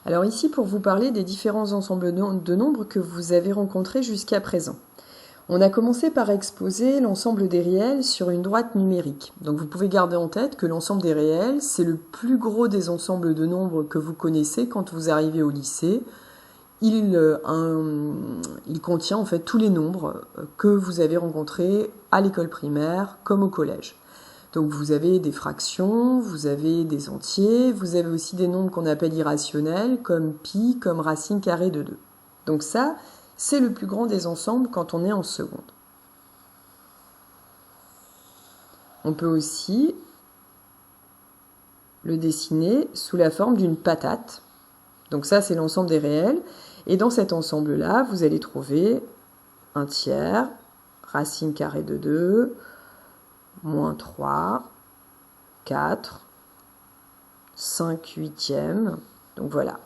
Alors ici, pour vous parler des différents ensembles de nombres que vous avez rencontrés jusqu'à présent. On a commencé par exposer l'ensemble des réels sur une droite numérique. Donc vous pouvez garder en tête que l'ensemble des réels, c'est le plus gros des ensembles de nombres que vous connaissez quand vous arrivez au lycée. Il contient en fait tous les nombres que vous avez rencontrés à l'école primaire comme au collège. Donc vous avez des fractions, vous avez des entiers, vous avez aussi des nombres qu'on appelle irrationnels, comme pi, comme racine carrée de 2. Donc ça, c'est le plus grand des ensembles quand on est en seconde. On peut aussi le dessiner sous la forme d'une patate. Donc ça, c'est l'ensemble des réels. Et dans cet ensemble-là, vous allez trouver un tiers, racine carrée de 2, moins 3, 4, 5 huitièmes. Donc voilà,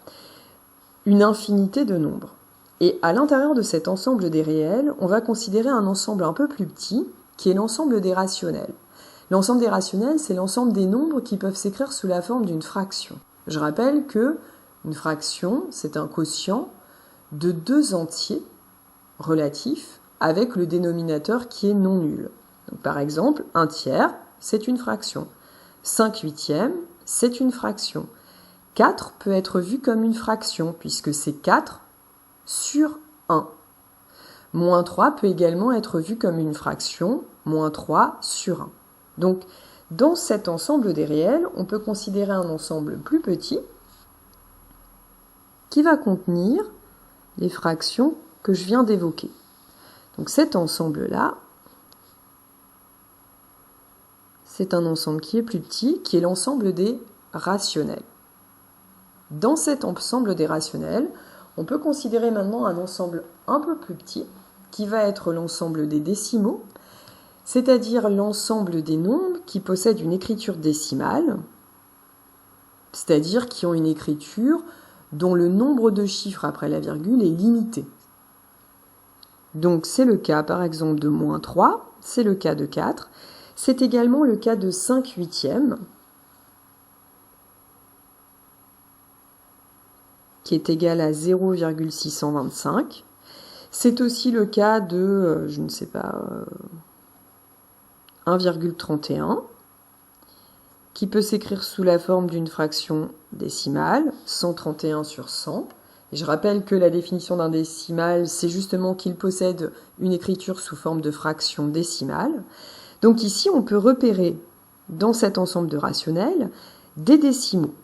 une infinité de nombres. Et à l'intérieur de cet ensemble des réels, on va considérer un ensemble un peu plus petit, qui est l'ensemble des rationnels. L'ensemble des rationnels, c'est l'ensemble des nombres qui peuvent s'écrire sous la forme d'une fraction. Je rappelle que une fraction, c'est un quotient de 2 entiers relatifs avec le dénominateur qui est non nul. Donc, par exemple, un tiers, c'est une fraction. 5 huitièmes, c'est une fraction. 4 peut être vu comme une fraction, puisque c'est 4 sur 1. Moins 3 peut également être vu comme une fraction, moins 3 sur 1. Donc, dans cet ensemble des réels, on peut considérer un ensemble plus petit qui va contenir les fractions que je viens d'évoquer. Donc cet ensemble-là, c'est un ensemble qui est plus petit, qui est l'ensemble des rationnels. Dans cet ensemble des rationnels, on peut considérer maintenant un ensemble un peu plus petit, qui va être l'ensemble des décimaux, c'est-à-dire l'ensemble des nombres qui possèdent une écriture décimale, c'est-à-dire qui ont une écriture dont le nombre de chiffres après la virgule est limité. Donc c'est le cas par exemple de moins 3, c'est le cas de 4, c'est également le cas de 5 huitièmes, qui est égal à 0,625. C'est aussi le cas de, 1,31, qui peut s'écrire sous la forme d'une fraction décimale, 131 sur 100. Et je rappelle que la définition d'un décimal, c'est justement qu'il possède une écriture sous forme de fraction décimale. Donc ici, on peut repérer dans cet ensemble de rationnels des décimaux.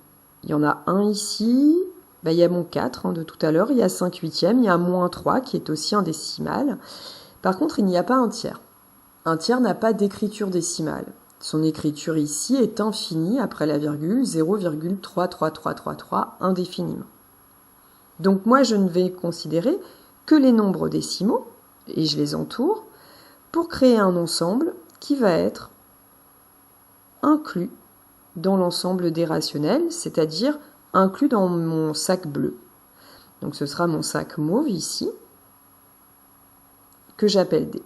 Il y en a un ici, il y a mon 4 de tout à l'heure, il y a 5 huitièmes, il y a moins 3 qui est aussi un décimal. Par contre, il n'y a pas un tiers. Un tiers n'a pas d'écriture décimale. Son écriture ici est infinie après la virgule, 0,33333 indéfiniment. Donc moi, je ne vais considérer que les nombres décimaux, et je les entoure, pour créer un ensemble qui va être inclus dans l'ensemble des rationnels, c'est-à-dire inclus dans mon sac bleu. Donc ce sera mon sac mauve ici, que j'appelle D.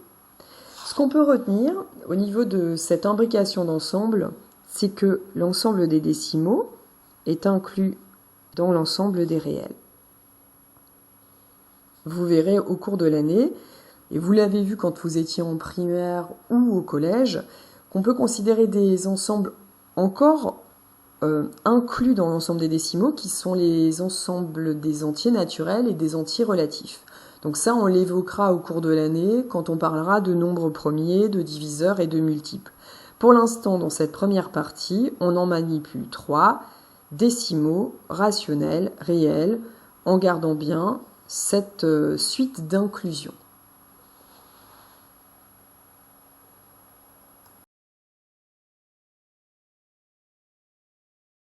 Ce qu'on peut retenir au niveau de cette imbrication d'ensemble, c'est que l'ensemble des décimaux est inclus dans l'ensemble des réels. Vous verrez au cours de l'année, et vous l'avez vu quand vous étiez en primaire ou au collège, qu'on peut considérer des ensembles encore inclus dans l'ensemble des décimaux, qui sont les ensembles des entiers naturels et des entiers relatifs. Donc ça, on l'évoquera au cours de l'année quand on parlera de nombres premiers, de diviseurs et de multiples. Pour l'instant, dans cette première partie, on en manipule 3, décimaux, rationnels, réels, en gardant bien cette suite d'inclusion.